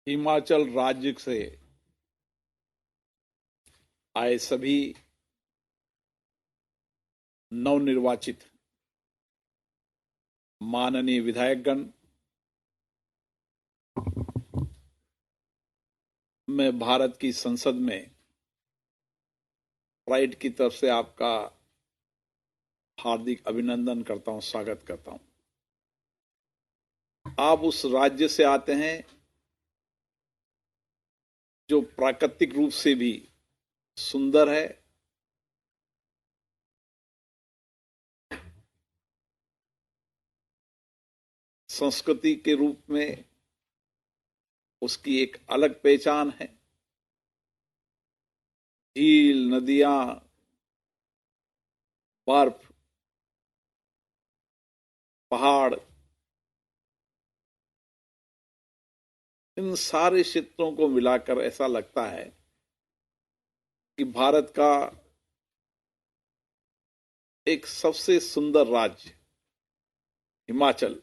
हिमाचल राज्य से आए सभी नवनिर्वाचित माननीय विधायकगण, मैं भारत की संसद में प्राइड की तरफ से आपका हार्दिक अभिनंदन करता हूं, स्वागत करता हूं। आप उस राज्य से आते हैं जो प्राकृतिक रूप से भी सुंदर है, संस्कृति के रूप में उसकी एक अलग पहचान है। झील, नदियां, बर्फ, पहाड़, इन सारे क्षेत्रों को मिलाकर ऐसा लगता है कि भारत का एक सबसे सुंदर राज्य हिमाचल,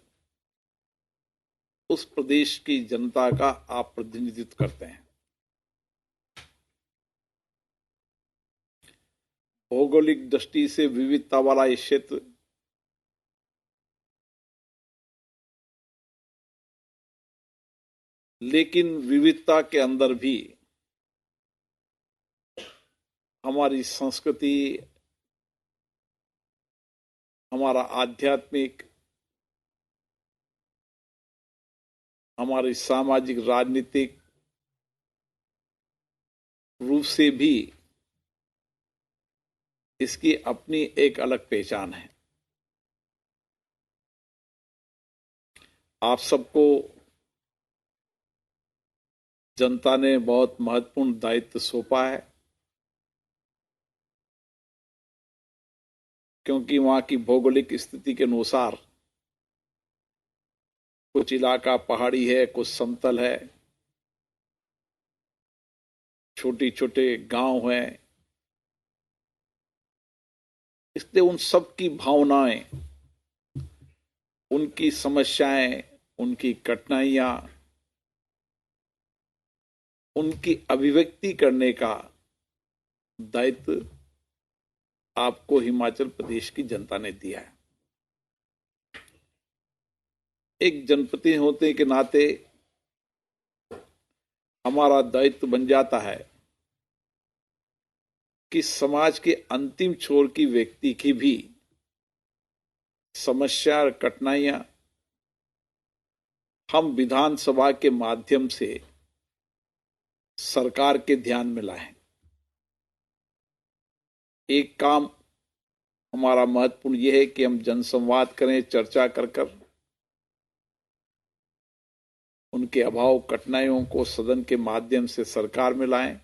उस प्रदेश की जनता का आप प्रतिनिधित्व करते हैं। भौगोलिक दृष्टि से विविधता वाला ये क्षेत्र लेकिन विविधता के अंदर भी हमारी संस्कृति, हमारा आध्यात्मिक, हमारी सामाजिक राजनीतिक रूप से भी इसकी अपनी एक अलग पहचान है। आप सबको जनता ने बहुत महत्वपूर्ण दायित्व सौंपा है, क्योंकि वहां की भौगोलिक स्थिति के अनुसार कुछ इलाका पहाड़ी है, कुछ समतल है, छोटे छोटे गांव हैं। इसलिए उन सब की भावनाएं, उनकी समस्याएं, उनकी कठिनाइयां, उनकी अभिव्यक्ति करने का दायित्व आपको हिमाचल प्रदेश की जनता ने दिया है। एक जनप्रतिनिधि होने के नाते हमारा दायित्व बन जाता है कि समाज के अंतिम छोर की व्यक्ति की भी समस्या और कठिनाइयां हम विधानसभा के माध्यम से सरकार के ध्यान में लाएं। एक काम हमारा महत्वपूर्ण यह है कि हम जनसंवाद करें, चर्चा कर उनके अभाव, कठिनाइयों को सदन के माध्यम से सरकार में लाएं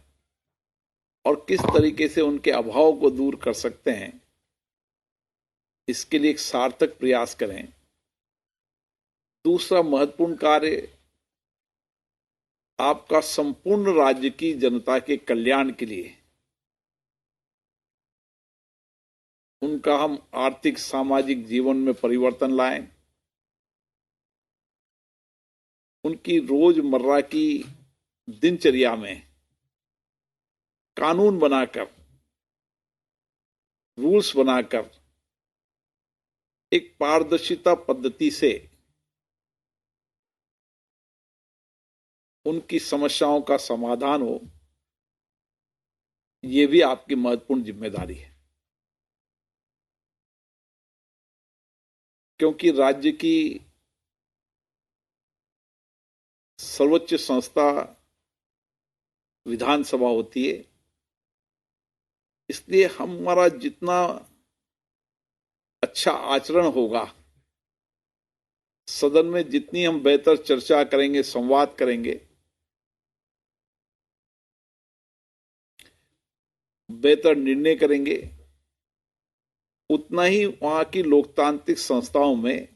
और किस तरीके से उनके अभाव को दूर कर सकते हैं, इसके लिए एक सार्थक प्रयास करें। दूसरा महत्वपूर्ण कार्य आपका संपूर्ण राज्य की जनता के कल्याण के लिए उनका हम आर्थिक सामाजिक जीवन में परिवर्तन लाएं, उनकी रोजमर्रा की दिनचर्या में कानून बनाकर, रूल्स बनाकर एक पारदर्शिता पद्धति से उनकी समस्याओं का समाधान हो, यह भी आपकी महत्वपूर्ण जिम्मेदारी है। क्योंकि राज्य की सर्वोच्च संस्था विधानसभा होती है, इसलिए हमारा जितना अच्छा आचरण होगा, सदन में जितनी हम बेहतर चर्चा करेंगे, संवाद करेंगे, बेहतर निर्णय करेंगे, उतना ही वहां की लोकतांत्रिक संस्थाओं में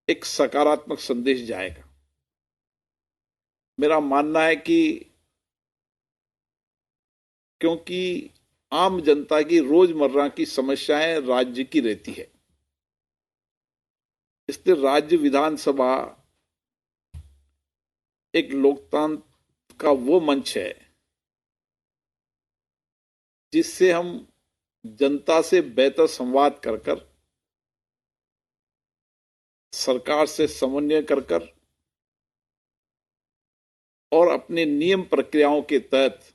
एक सकारात्मक संदेश जाएगा। मेरा मानना है कि क्योंकि आम जनता की रोजमर्रा की समस्याएं राज्य की रहती है, इसलिए राज्य विधानसभा एक लोकतंत्र का वो मंच है जिससे हम जनता से बेहतर संवाद कर कर, सरकार से समन्वय कर कर और अपने नियम प्रक्रियाओं के तहत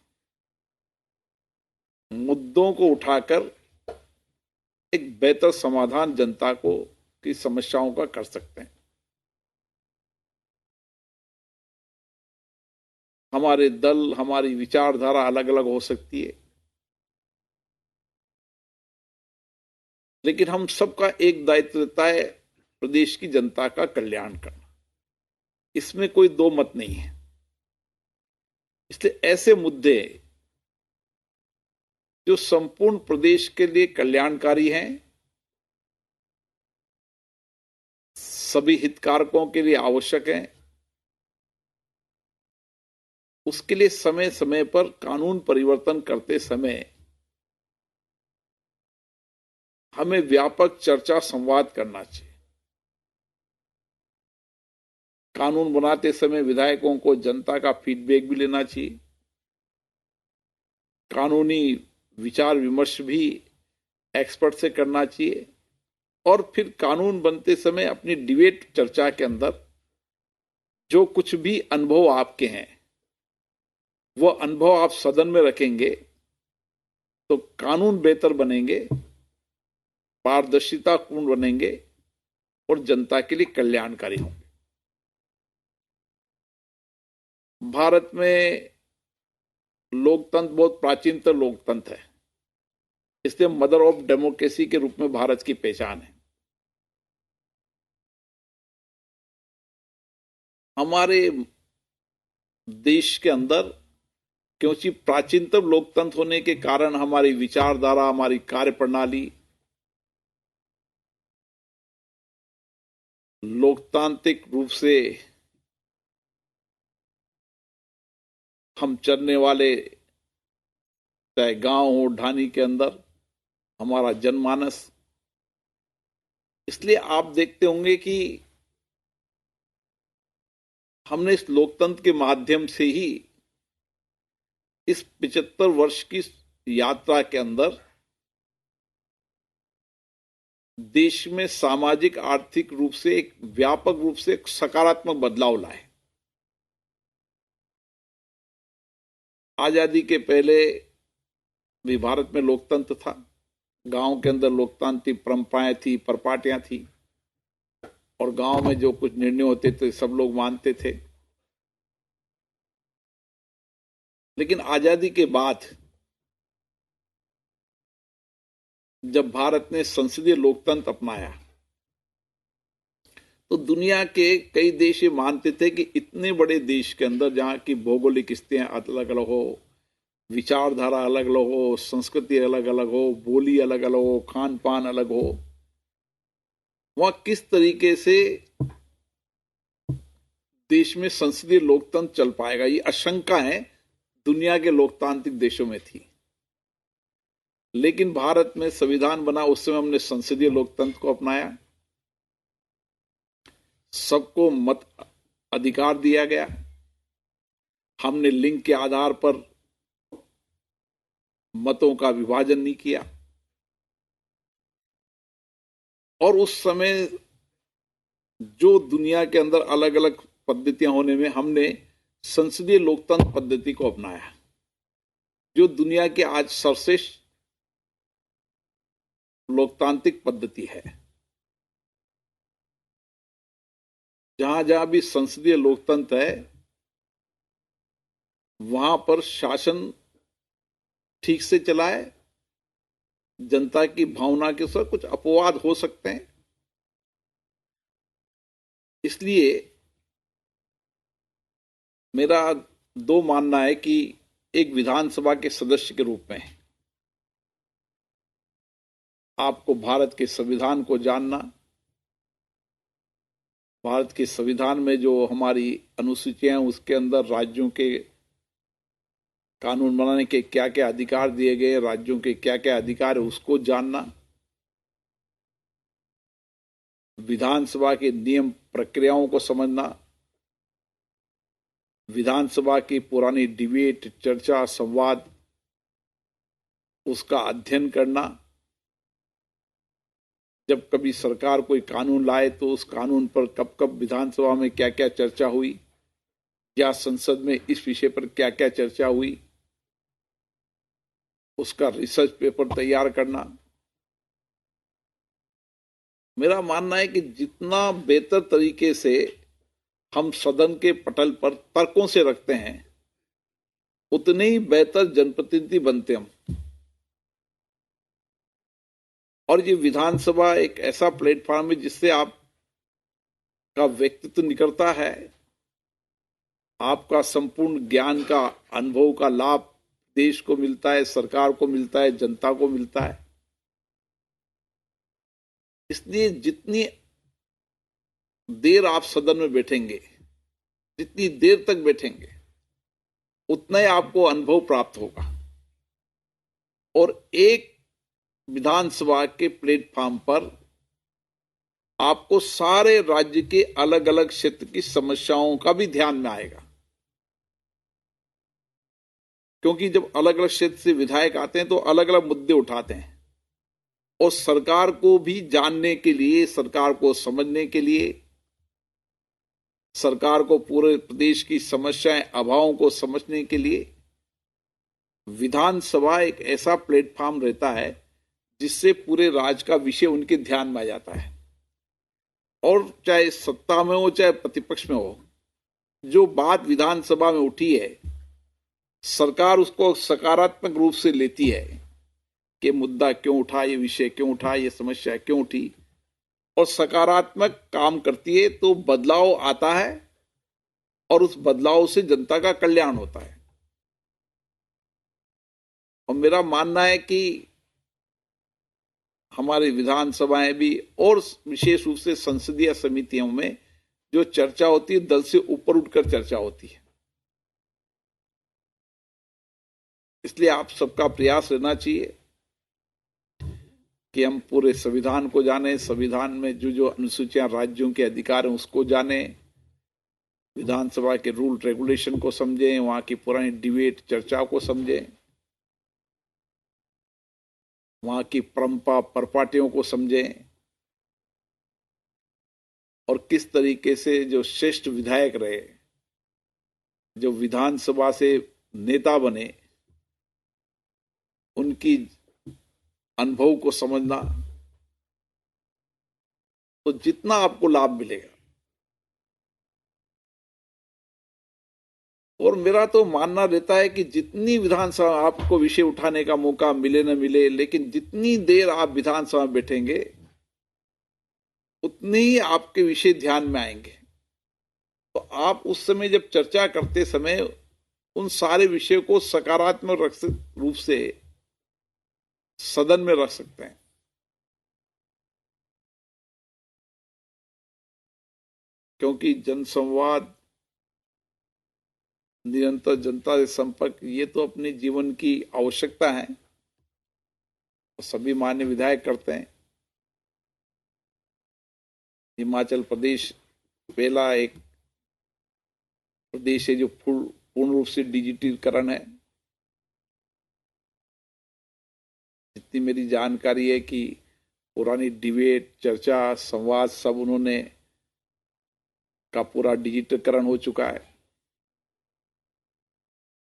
मुद्दों को उठाकर एक बेहतर समाधान जनता को की समस्याओं का कर सकते हैं। हमारे दल, हमारी विचारधारा अलग अलग हो सकती है, लेकिन हम सबका एक दायित्व रहता है प्रदेश की जनता का कल्याण करना। इसमें कोई दो मत नहीं है। इसलिए ऐसे मुद्दे जो संपूर्ण प्रदेश के लिए कल्याणकारी हैं, सभी हितधारकों के लिए आवश्यक हैं, उसके लिए समय समय पर कानून परिवर्तन करते समय हमें व्यापक चर्चा संवाद करना चाहिए। कानून बनाते समय विधायकों को जनता का फीडबैक भी लेना चाहिए। कानूनी विचार विमर्श भी एक्सपर्ट से करना चाहिए और फिर कानून बनते समय अपनी डिबेट चर्चा के अंदर जो कुछ भी अनुभव आपके हैं वो अनुभव आप सदन में रखेंगे तो कानून बेहतर बनेंगे, पारदर्शिता पूर्ण बनेंगे और जनता के लिए कल्याणकारी होंगे। भारत में लोकतंत्र बहुत प्राचीनतम लोकतंत्र है, इसलिए मदर ऑफ डेमोक्रेसी के रूप में भारत की पहचान है। हमारे देश के अंदर क्योंकि प्राचीनतम लोकतंत्र होने के कारण हमारी विचारधारा, हमारी कार्यप्रणाली लोकतांत्रिक रूप से हम चलने वाले, चाहे गांव हो ढानी के अंदर हमारा जनमानस, इसलिए आप देखते होंगे कि हमने इस लोकतंत्र के माध्यम से ही इस 75 वर्ष की यात्रा के अंदर देश में सामाजिक आर्थिक रूप से एक व्यापक रूप से एक सकारात्मक बदलाव लाए। आजादी के पहले भी भारत में लोकतंत्र था, गांव के अंदर लोकतांत्रिक परंपराएं थी, परपाटियां थी और गांव में जो कुछ निर्णय होते थे सब लोग मानते थे। लेकिन आजादी के बाद जब भारत ने संसदीय लोकतंत्र अपनाया तो दुनिया के कई देश ये मानते थे कि इतने बड़े देश के अंदर जहां की भौगोलिक स्थितियां अलग अलग हो, विचारधारा अलग अलग हो, संस्कृति अलग अलग हो, बोली अलग अलग हो, खान पान अलग हो, वहां किस तरीके से देश में संसदीय लोकतंत्र चल पाएगा, ये आशंका है दुनिया के लोकतांत्रिक देशों में थी। लेकिन भारत में संविधान बना, उस समय हमने संसदीय लोकतंत्र को अपनाया। सबको मत अधिकार दिया गया। हमने लिंग के आधार पर मतों का विभाजन नहीं किया और उस समय जो दुनिया के अंदर अलग अलग पद्धतियां होने में हमने संसदीय लोकतंत्र पद्धति को अपनाया, जो दुनिया की आज सर्वश्रेष्ठ लोकतांत्रिक पद्धति है। जहां जहां भी संसदीय लोकतंत्र है वहां पर शासन ठीक से चलाए, जनता की भावना के साथ कुछ अपवाद हो सकते हैं। इसलिए मेरा दो मानना है कि एक विधानसभा के सदस्य के रूप में आपको भारत के संविधान को जानना, भारत के संविधान में जो हमारी अनुसूचियां हैं उसके अंदर राज्यों के कानून बनाने के क्या क्या अधिकार दिए गए, राज्यों के क्या क्या अधिकार है उसको जानना, विधानसभा के नियम प्रक्रियाओं को समझना, विधानसभा की पुरानी डिबेट, चर्चा, संवाद, उसका अध्ययन करना, जब कभी सरकार कोई कानून लाए तो उस कानून पर कब कब विधानसभा में क्या क्या चर्चा हुई या संसद में इस विषय पर क्या क्या चर्चा हुई, उसका रिसर्च पेपर तैयार करना। मेरा मानना है कि जितना बेहतर तरीके से हम सदन के पटल पर तर्कों से रखते हैं, उतने ही बेहतर जनप्रतिनिधि बनते हम। और ये विधानसभा एक ऐसा प्लेटफॉर्म है जिससे आपका व्यक्तित्व निकलता है, आपका संपूर्ण ज्ञान का, अनुभव का लाभ देश को मिलता है, सरकार को मिलता है, जनता को मिलता है। इसलिए जितनी देर आप सदन में बैठेंगे, जितनी देर तक बैठेंगे, उतना ही आपको अनुभव प्राप्त होगा। और एक विधानसभा के प्लेटफॉर्म पर आपको सारे राज्य के अलग अलग क्षेत्र की समस्याओं का भी ध्यान में आएगा, क्योंकि जब अलग अलग क्षेत्र से विधायक आते हैं तो अलग अलग मुद्दे उठाते हैं, और सरकार को भी जानने के लिए, सरकार को समझने के लिए, सरकार को पूरे प्रदेश की समस्याएं, अभावों को समझने के लिए विधानसभा एक ऐसा प्लेटफॉर्म रहता है जिससे पूरे राज्य का विषय उनके ध्यान में आ जाता है। और चाहे सत्ता में हो चाहे प्रतिपक्ष में हो, जो बात विधानसभा में उठी है, सरकार उसको सकारात्मक रूप से लेती है कि मुद्दा क्यों उठा, ये विषय क्यों उठा, ये समस्या क्यों उठी, और सकारात्मक काम करती है तो बदलाव आता है और उस बदलाव से जनता का कल्याण होता है। और मेरा मानना है कि हमारी विधानसभाएं भी, और विशेष रूप से संसदीय समितियों में जो चर्चा होती है, दल से ऊपर उठकर चर्चा होती है। इसलिए आप सबका प्रयास रहना चाहिए कि हम पूरे संविधान को जानें, संविधान में जो जो अनुसूचियां राज्यों के अधिकार हैं उसको जानें, विधानसभा के रूल रेगुलेशन को समझें, वहां की पुरानी डिबेट, चर्चा को समझें, वहां की परंपरा, परपाटियों को समझें, और किस तरीके से जो श्रेष्ठ विधायक रहे, जो विधानसभा से नेता बने, उनकी अनुभव को समझना, तो जितना आपको लाभ मिलेगा। और मेरा तो मानना रहता है कि जितनी विधानसभा आपको विषय उठाने का मौका मिले न मिले, लेकिन जितनी देर आप विधानसभा में बैठेंगे उतने ही आपके विषय ध्यान में आएंगे। तो आप उस समय जब चर्चा करते समय उन सारे विषयों को सकारात्मक रूप से सदन में रख सकते हैं, क्योंकि जनसंवाद, निरंतर जनता से संपर्क, ये तो अपने जीवन की आवश्यकता है और सभी माननीय विधायक करते हैं। हिमाचल प्रदेश पहला एक प्रदेश है जो पूर्ण रूप से डिजिटलीकरण है। जितनी मेरी जानकारी है कि पुरानी डिबेट, चर्चा, संवाद सब उन्होंने का पूरा डिजिटलीकरण हो चुका है।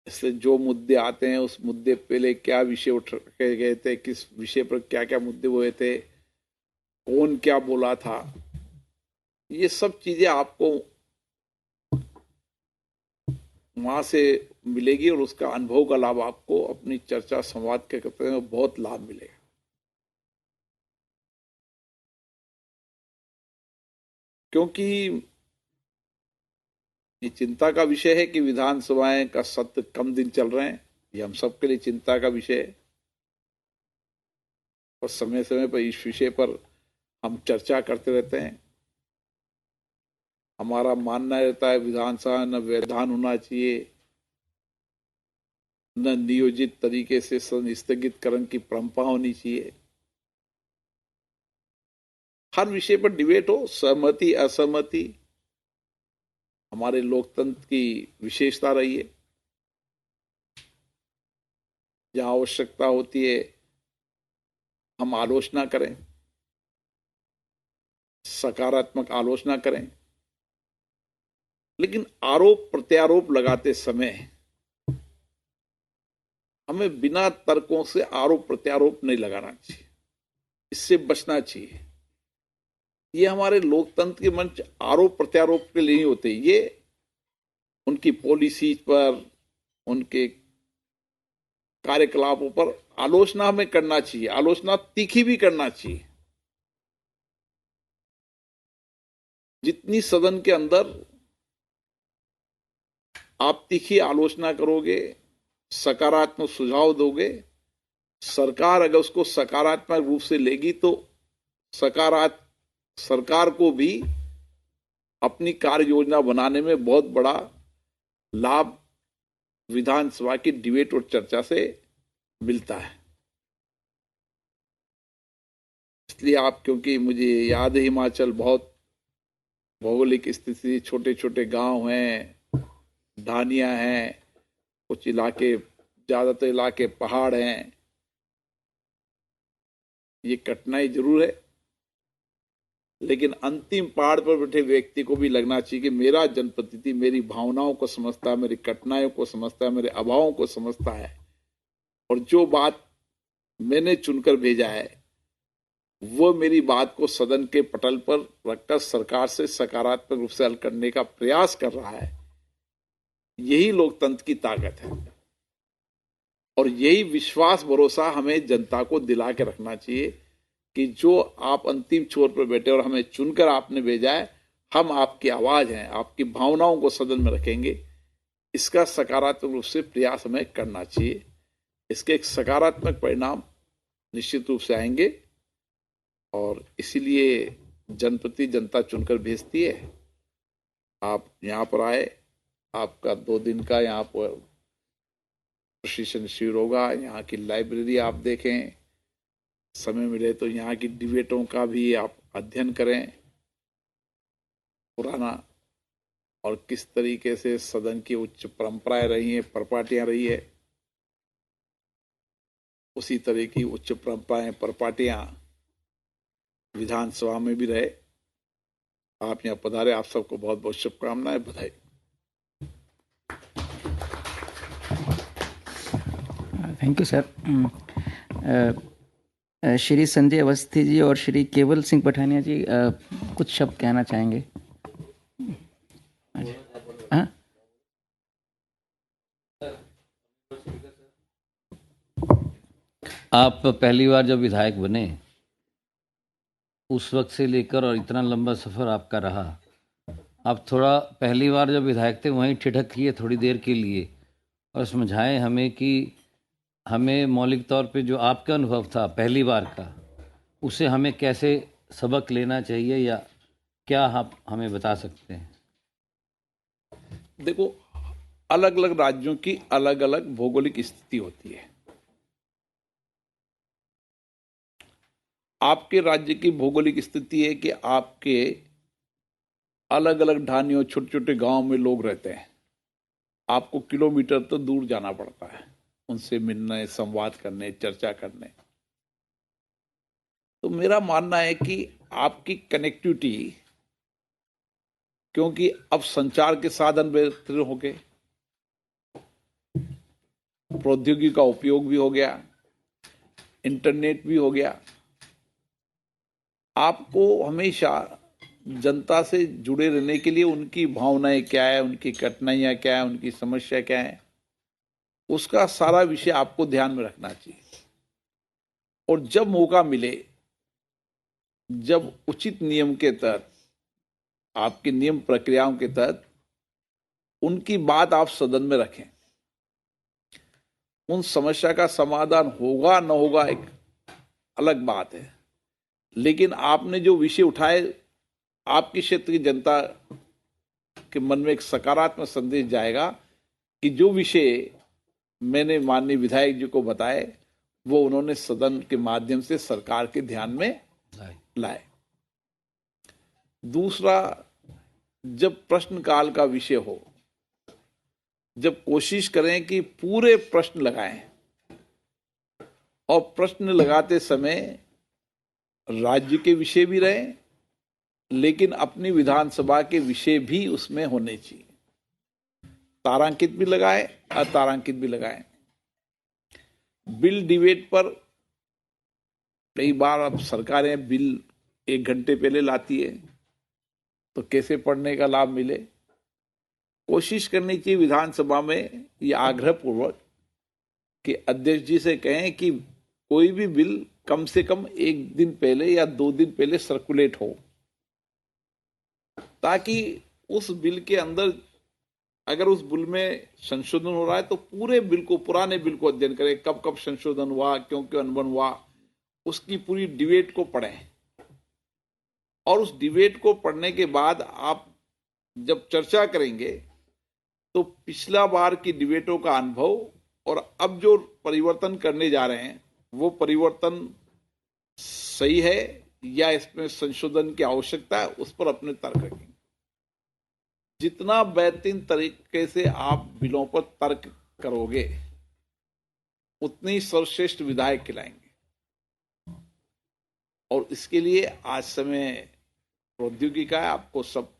इसलिए जो मुद्दे आते हैं, उस मुद्दे पहले क्या विषय उठाए गए थे, किस विषय पर क्या क्या मुद्दे हुए थे, कौन क्या बोला था, ये सब चीजें आपको वहां से मिलेगी और उसका अनुभव का लाभ आपको अपनी चर्चा, संवाद के करते में बहुत लाभ मिलेगा। क्योंकि ये चिंता का विषय है कि विधानसभाएं का सत्र कम दिन चल रहे हैं, ये हम सबके लिए चिंता का विषय है। और समय समय पर इस विषय पर हम चर्चा करते रहते हैं। हमारा मानना रहता है विधानसभा न व्यवधान होना चाहिए, न नियोजित तरीके से सदन स्थगितकरण की परंपरा होनी चाहिए। हर विषय पर डिबेट हो, सहमति असहमति, हमारे लोकतंत्र की विशेषता रही है। जहां आवश्यकता होती है हम आलोचना करें, सकारात्मक आलोचना करें, लेकिन आरोप प्रत्यारोप लगाते समय हमें बिना तर्कों से आरोप प्रत्यारोप नहीं लगाना चाहिए, इससे बचना चाहिए। ये हमारे लोकतंत्र के मंच आरोप प्रत्यारोप के लिए नहीं होते, ये उनकी पॉलिसी पर, उनके कार्यकलापों पर आलोचना हमें करना चाहिए, आलोचना तीखी भी करना चाहिए। जितनी सदन के अंदर आप तीखी आलोचना करोगे, सकारात्मक सुझाव दोगे, सरकार अगर उसको सकारात्मक रूप से लेगी तो सरकार को भी अपनी कार्य योजना बनाने में बहुत बड़ा लाभ विधानसभा की डिबेट और चर्चा से मिलता है। इसलिए आप, क्योंकि मुझे याद है हिमाचल बहुत भौगोलिक स्थिति, छोटे छोटे गांव हैं, ढानियां हैं, कुछ इलाके, ज्यादातर इलाके पहाड़ हैं, ये कठिनाई जरूर है, लेकिन अंतिम पहाड़ पर बैठे व्यक्ति को भी लगना चाहिए कि मेरा जनप्रतिनिधि मेरी भावनाओं को समझता है, मेरी कठिनाइयों को समझता है, मेरे अभावों को समझता है, और जो बात मैंने चुनकर भेजा है वो मेरी बात को सदन के पटल पर रखकर सरकार से सकारात्मक रूप से हल करने का प्रयास कर रहा है। यही लोकतंत्र की ताकत है, और यही विश्वास भरोसा हमें जनता को दिला के रखना चाहिए कि जो आप अंतिम छोर पर बैठे और हमें चुनकर आपने भेजा है, हम आपकी आवाज हैं, आपकी भावनाओं को सदन में रखेंगे। इसका सकारात्मक रूप से प्रयास हमें करना चाहिए। इसके एक सकारात्मक परिणाम निश्चित रूप से आएंगे, और इसीलिए जनप्रति जनता चुनकर भेजती है। आप यहाँ पर आए, आपका 2 दिन का यहाँ पर प्रशिक्षण शिविर होगा, यहाँ की लाइब्रेरी आप देखें, समय मिले तो यहाँ की डिबेटों का भी आप अध्ययन करें, पुराना और किस तरीके से सदन की उच्च परंपराएं रही हैं, परपाटियां रही है, उसी तरह की उच्च परंपराएं, परपाटियां विधानसभा में भी रहे। आप यहाँ पधारे, आप सबको बहुत बहुत शुभकामनाएं, बधाई। Thank you sir. Shri Sanjay Awasthi ji और श्री केवल सिंह पठानिया जी कुछ शब्द कहना चाहेंगे। हाँ, आप पहली बार जब विधायक बने उस वक्त से लेकर और इतना लंबा सफ़र आपका रहा, आप थोड़ा पहली बार जब विधायक थे वहीं ठिठकिए थोड़ी देर के लिए और समझाएं हमें कि हमें मौलिक तौर पे जो आपका अनुभव था पहली बार का, उसे हमें कैसे सबक लेना चाहिए, या क्या आप हमें बता सकते हैं? देखो, अलग अलग राज्यों की अलग अलग भौगोलिक स्थिति होती है। आपके राज्य की भौगोलिक स्थिति है कि आपके अलग अलग ढानियों, छोटे छोटे गांव में लोग रहते हैं, आपको किलोमीटर तो दूर जाना पड़ता है उनसे मिलने, संवाद करने, चर्चा करने। तो मेरा मानना है कि आपकी कनेक्टिविटी, क्योंकि अब संचार के साधन बेहतर हो गए, प्रौद्योगिकी का उपयोग भी हो गया, इंटरनेट भी हो गया, आपको हमेशा जनता से जुड़े रहने के लिए उनकी भावनाएं क्या है, उनकी कठिनाइयां क्या है, उनकी समस्या क्या है, उसका सारा विषय आपको ध्यान में रखना चाहिए। और जब मौका मिले, जब उचित नियम के तहत, आपकी नियम प्रक्रियाओं के तहत उनकी बात आप सदन में रखें। उन समस्या का समाधान होगा न होगा एक अलग बात है, लेकिन आपने जो विषय उठाए, आपकी क्षेत्र की जनता के मन में एक सकारात्मक संदेश जाएगा कि जो विषय मैंने माननीय विधायक जी को बताए वो उन्होंने सदन के माध्यम से सरकार के ध्यान में लाए। दूसरा, जब प्रश्नकाल का विषय हो, जब कोशिश करें कि पूरे प्रश्न लगाएं और प्रश्न लगाते समय राज्य के विषय भी रहें, लेकिन अपनी विधानसभा के विषय भी उसमें होने चाहिए। तारांकित भी लगाएं, अतारांकित भी लगाएं। बिल डिबेट पर कई बार अब सरकारें बिल 1 घंटे पहले लाती है, तो कैसे पढ़ने का लाभ मिले। कोशिश करनी चाहिए विधानसभा में ये आग्रह पूर्वक कि अध्यक्ष जी से कहें कि कोई भी बिल कम से कम 1 दिन पहले या 2 दिन पहले सर्कुलेट हो, ताकि उस बिल के अंदर अगर उस बिल में संशोधन हो रहा है तो पूरे बिल को, पुराने बिल को अध्ययन करें, कब कब संशोधन हुआ, क्यों क्यों अनबन हुआ, उसकी पूरी डिबेट को पढ़ें। और उस डिबेट को पढ़ने के बाद आप जब चर्चा करेंगे तो पिछला बार की डिबेटों का अनुभव और अब जो परिवर्तन करने जा रहे हैं वो परिवर्तन सही है या इसमें संशोधन की आवश्यकता है, उस पर अपने तर्क रखेंगे। जितना बेहतरीन तरीके से आप बिलों पर तर्क करोगे, उतनी सर्वश्रेष्ठ विधायक खिलाएंगे। और इसके लिए आज समय प्रौद्योगिकी का है, आपको सब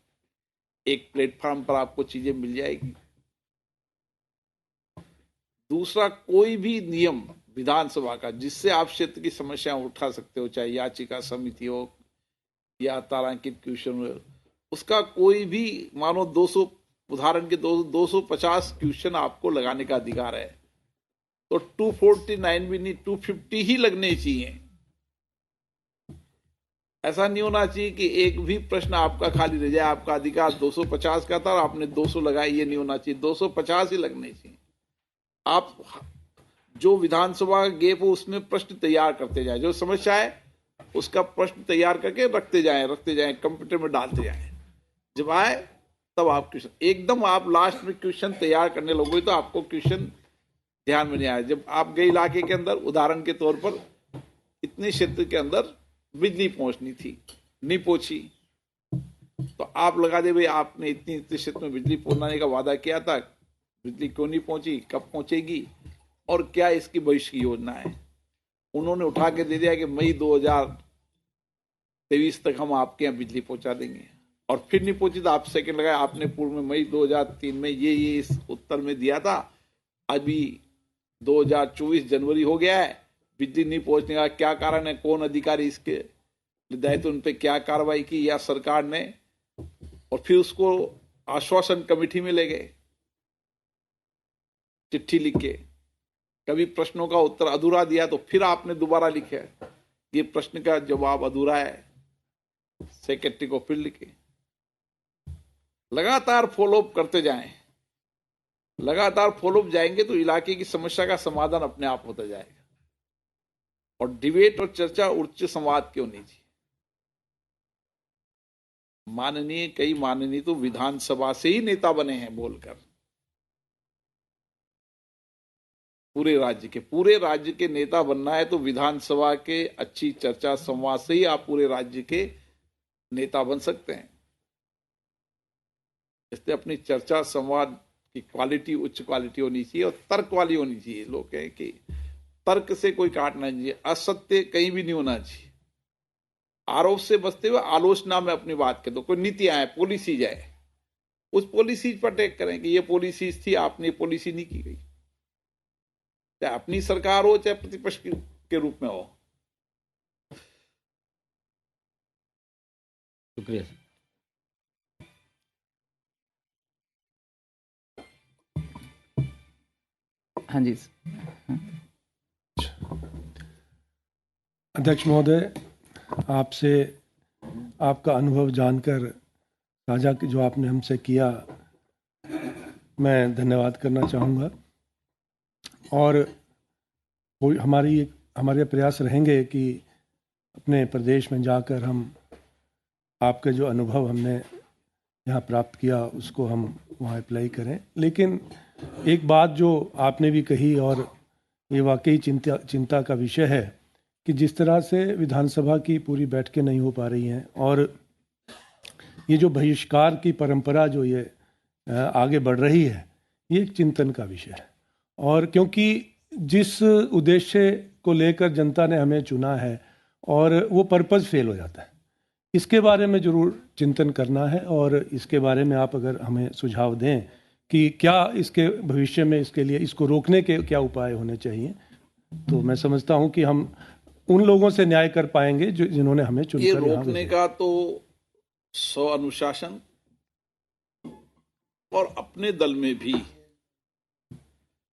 एक प्लेटफॉर्म पर आपको चीजें मिल जाएगी। दूसरा, कोई भी नियम विधानसभा का जिससे आप क्षेत्र की समस्याएं उठा सकते हो, चाहे याचिका समिति हो या तारांकित क्वेश्चन हो, उसका कोई भी मानो 200 उदाहरण के 250 क्वेश्चन आपको लगाने का अधिकार है, तो 249 भी नहीं 250 ही लगने चाहिए। ऐसा नहीं होना चाहिए कि एक भी प्रश्न आपका खाली रह जाए। आपका अधिकार 250 का था और आपने 200 लगाए, ये नहीं होना चाहिए। 250 ही लगने चाहिए। आप जो विधानसभा गैप हो उसमें प्रश्न तैयार करते जाए, जो समस्या है उसका प्रश्न तैयार करके रखते जाएं, कंप्यूटर में डालते जाएं। जब आए तब आप क्वेश्चन, एकदम आप लास्ट में क्वेश्चन तैयार करने लगोगे तो आपको क्वेश्चन ध्यान में नहीं आया। जब आप गए इलाके के अंदर, उदाहरण के तौर पर इतने क्षेत्र के अंदर बिजली पहुंचनी थी, नहीं पहुंची, तो आप लगा दे भाई आपने इतनी क्षेत्र में बिजली पहुंचाने का वादा किया था, बिजली क्यों नहीं पहुंची, कब पहुंचेगी और क्या इसकी भविष्य की योजना है। उन्होंने उठा के दे दिया कि मई 2023 तक हम आपके यहाँ बिजली पहुंचा देंगे, और फिर नहीं पहुंची तो आप सेकंड लगाए, आपने पूर्व में मई 2003 में ये इस उत्तर में दिया था, अभी 2024 जनवरी हो गया है, बिजली नहीं पहुंचने का क्या कारण है, कौन अधिकारी इसके दायित्व, उन पे क्या कार्रवाई की या सरकार ने, और फिर उसको आश्वासन कमेटी में ले गए चिट्ठी लिख के। कभी प्रश्नों का उत्तर अधूरा दिया तो फिर आपने दोबारा लिखे ये प्रश्न का जवाब अधूरा है, सेक्रेटरी को फिर लिखे। लगातार फॉलोअप करते जाएं, लगातार फॉलोअप जाएंगे तो इलाके की समस्या का समाधान अपने आप होता जाएगा। और डिबेट और चर्चा उच्च संवाद की होनी चाहिए। कई माननीय तो विधानसभा से ही नेता बने हैं बोलकर, पूरे राज्य के नेता बनना है तो विधानसभा के अच्छी चर्चा संवाद से ही आप पूरे राज्य के नेता बन सकते हैं। इसलिए अपनी चर्चा संवाद की क्वालिटी उच्च क्वालिटी होनी चाहिए और तर्क वाली होनी चाहिए। लोग कहें कि तर्क से कोई काटना चाहिए, असत्य कहीं भी नहीं होना चाहिए। आरोप से बचते हुए आलोचना में अपनी बात कह दो। कोई नीति आए, पॉलिसी जाए, उस पॉलिसी पर टेक करें कि ये पॉलिसी थी, आपने ये पॉलिसी नहीं की गई, चाहे अपनी सरकार हो चाहे प्रतिपक्ष के रूप में हो। शुक्रिया। हाँ जी। अध्यक्ष महोदय, आपसे आपका अनुभव जानकर साझा जो आपने हमसे किया, मैं धन्यवाद करना चाहूँगा। और हमारे प्रयास रहेंगे कि अपने प्रदेश में जाकर हम आपके जो अनुभव हमने यहाँ प्राप्त किया उसको हम वहाँ अप्लाई करें। लेकिन एक बात जो आपने भी कही और ये वाकई चिंता का विषय है कि जिस तरह से विधानसभा की पूरी बैठकें नहीं हो पा रही हैं और ये जो बहिष्कार की परंपरा जो ये आगे बढ़ रही है, ये एक चिंतन का विषय है। और क्योंकि जिस उद्देश्य को लेकर जनता ने हमें चुना है और वो पर्पज़ फेल हो जाता है, इसके बारे में ज़रूर चिंतन करना है। और इसके बारे में आप अगर हमें सुझाव दें कि क्या इसके भविष्य में इसके लिए इसको रोकने के क्या उपाय होने चाहिए, तो मैं समझता हूं कि हम उन लोगों से न्याय कर पाएंगे जो जिन्होंने हमें ये चुनकर यहाँ रोकने भेजा। का तो स्व अनुशासन और अपने दल में भी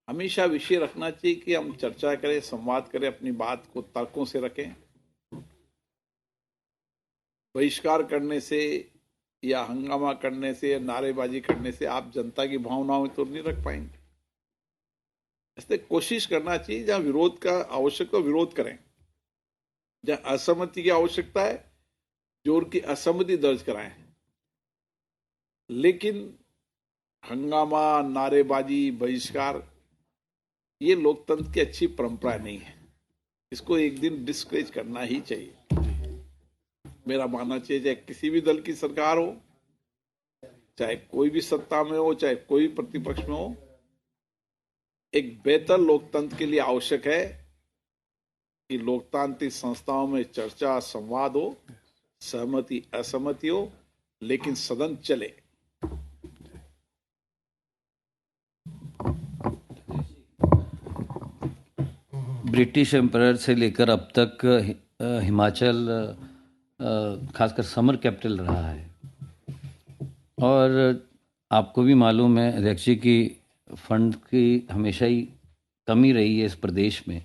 हमेशा विषय रखना चाहिए कि हम चर्चा करें, संवाद करें, अपनी बात को तर्कों से रखें। बहिष्कार करने से या हंगामा करने से या नारेबाजी करने से आप जनता की भावनाओं में तो नहीं रख पाएंगे। इसलिए कोशिश करना चाहिए जहां विरोध का आवश्यक हो विरोध करें, जहां असहमति की आवश्यकता है जोर की असहमति दर्ज कराएं। लेकिन हंगामा, नारेबाजी, बहिष्कार ये लोकतंत्र की अच्छी परंपरा नहीं है। इसको एक दिन डिस्करेज करना ही चाहिए। मेरा मानना चाहिए चाहे किसी भी दल की सरकार हो, चाहे कोई भी सत्ता में हो, चाहे कोई प्रतिपक्ष में हो, एक बेहतर लोकतंत्र के लिए आवश्यक है कि लोकतांत्रिक संस्थाओं में चर्चा, संवाद हो, सहमति असहमति हो, लेकिन सदन चले। ब्रिटिश एम्पायर से लेकर अब तक हिमाचल खासकर समर कैपिटल रहा है। और आपको भी मालूम है अध्यक्ष जी की फंड की हमेशा ही कमी रही है इस प्रदेश में।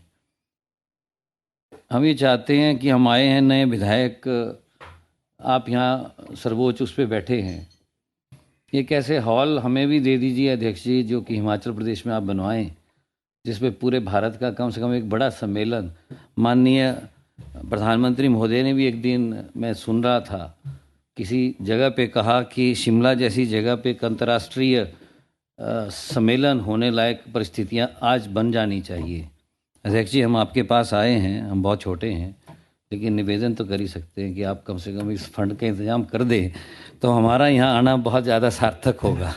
हम ये चाहते हैं कि हम आए हैं नए विधायक, आप यहाँ सर्वोच्च उस पर बैठे हैं, एक ऐसे हॉल हमें भी दे दीजिए अध्यक्ष जी जो कि हिमाचल प्रदेश में आप बनवाएं, जिसमें पूरे भारत का कम से कम एक बड़ा सम्मेलन। माननीय प्रधानमंत्री महोदय ने भी एक दिन मैं सुन रहा था किसी जगह पे कहा कि शिमला जैसी जगह पे एक अंतर्राष्ट्रीय सम्मेलन होने लायक परिस्थितियां आज बन जानी चाहिए। अध्यक्ष जी हम आपके पास आए हैं, हम बहुत छोटे हैं, लेकिन निवेदन तो कर ही सकते हैं कि आप कम से कम इस फंड का इंतजाम कर दें तो हमारा यहाँ आना बहुत ज़्यादा सार्थक होगा।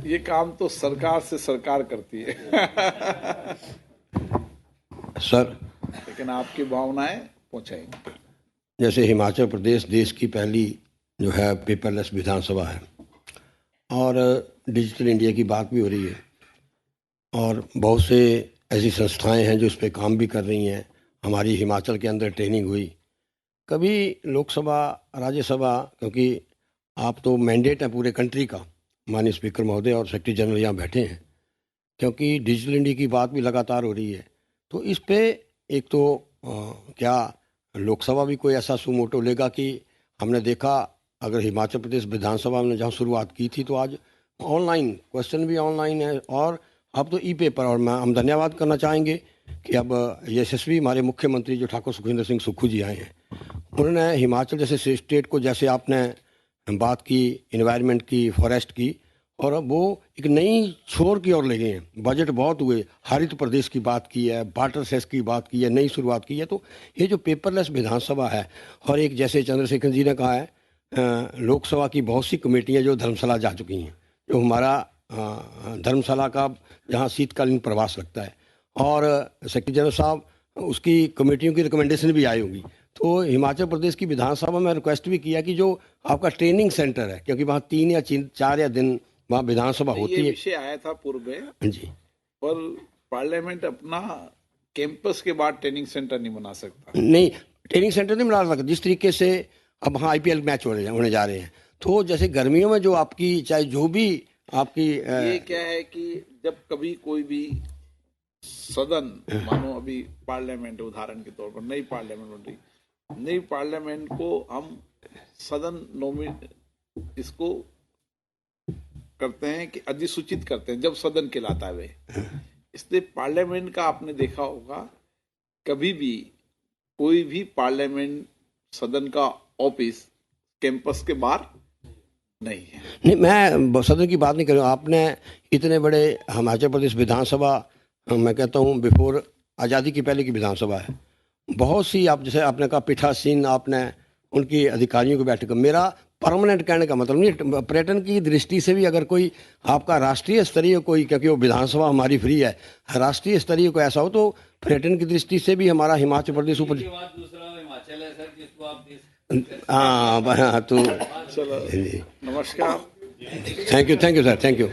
ये काम तो सरकार से सरकार करती है सर, लेकिन आपकी भावनाएं पहुंचाएंगे। जैसे हिमाचल प्रदेश देश की पहली जो है पेपरलेस विधानसभा है और डिजिटल इंडिया की बात भी हो रही है और बहुत से ऐसी संस्थाएं हैं जो इस पे काम भी कर रही हैं। हमारी हिमाचल के अंदर ट्रेनिंग हुई, कभी लोकसभा, राज्यसभा, क्योंकि आप तो मैंडेट है पूरे कंट्री का, माननीय स्पीकर महोदय और सेक्रेटरी जनरल यहाँ बैठे हैं, क्योंकि डिजिटल इंडिया की बात भी लगातार हो रही है। तो इस पे एक तो क्या लोकसभा भी कोई ऐसा सुमोटो लेगा कि हमने देखा अगर हिमाचल प्रदेश विधानसभा में जहाँ शुरुआत की थी तो आज ऑनलाइन क्वेश्चन भी ऑनलाइन है और अब तो ई पेपर। और हम धन्यवाद करना चाहेंगे कि अब यशस्वी हमारे मुख्यमंत्री जो ठाकुर सुखविंदर सिंह सुक्खू जी आए हैं, उन्होंने हिमाचल जैसे स्टेट को, जैसे आपने बात की इन्वायरमेंट की, फॉरेस्ट की, और अब वो एक नई छोर की ओर ले गए हैं। बजट बहुत हुए, हरित प्रदेश की बात की है, वाटर सेस की बात की है, नई शुरुआत की है। तो ये जो पेपरलेस विधानसभा है और एक जैसे चंद्रशेखर जी ने कहा है लोकसभा की बहुत सी कमेटियां जो धर्मशाला जा चुकी हैं, जो हमारा धर्मशाला का जहाँ शीतकालीन प्रवास लगता है, और सेक्रेटरी जनरल साहब उसकी कमेटियों की रिकमेंडेशन भी आई होगी। तो हिमाचल प्रदेश की विधानसभा में रिक्वेस्ट भी किया कि जो आपका ट्रेनिंग सेंटर है, क्योंकि वहाँ 3 या 4 दिन वहाँ विधानसभा होती है। ये विषय आया था पूर्व में जी, पर पार्लियामेंट अपना कैंपस के बाद ट्रेनिंग सेंटर नहीं बना सकता। नहीं, ट्रेनिंग सेंटर नहीं बना सकता। जिस तरीके से अब हाँ IPL मैच होने जा रहे हैं, तो जैसे गर्मियों में जो आपकी चाहे जो भी आपकी ये क्या है कि जब कभी कोई भी सदन, मानो अभी पार्लियामेंट उदाहरण के तौर पर नई पार्लियामेंट बन रही, नई पार्लियामेंट को हम सदन इसको करते हैं कि अधिसूचित करते हैं जब सदन कहलाता है वे। इसलिए पार्लियामेंट का आपने देखा होगा कभी भी कोई भी पार्लियामेंट सदन का ऑफिस कैंपस के बाहर नहीं है। नहीं, मैं सदन की बात नहीं कर रहा हूँ। आपने इतने बड़े हिमाचल प्रदेश विधानसभा, मैं कहता हूँ बिफोर आज़ादी की पहले की विधानसभा है। बहुत सी आप जैसे आपने कहा पीठासीन, आपने उनकी अधिकारियों की बैठक, मेरा परमानेंट कहने का मतलब नहीं, पर्यटन की दृष्टि से भी अगर कोई आपका राष्ट्रीय स्तरीय कोई, क्योंकि वो विधानसभा हमारी फ्री है, राष्ट्रीय स्तरीय कोई ऐसा हो तो पर्यटन की दृष्टि से भी हमारा हिमाचल प्रदेश ऊपर। दूसरा हिमाचल है सर, जिसको आप देख हाँ तो चलो, नमस्कार। Thank you sir, thank you.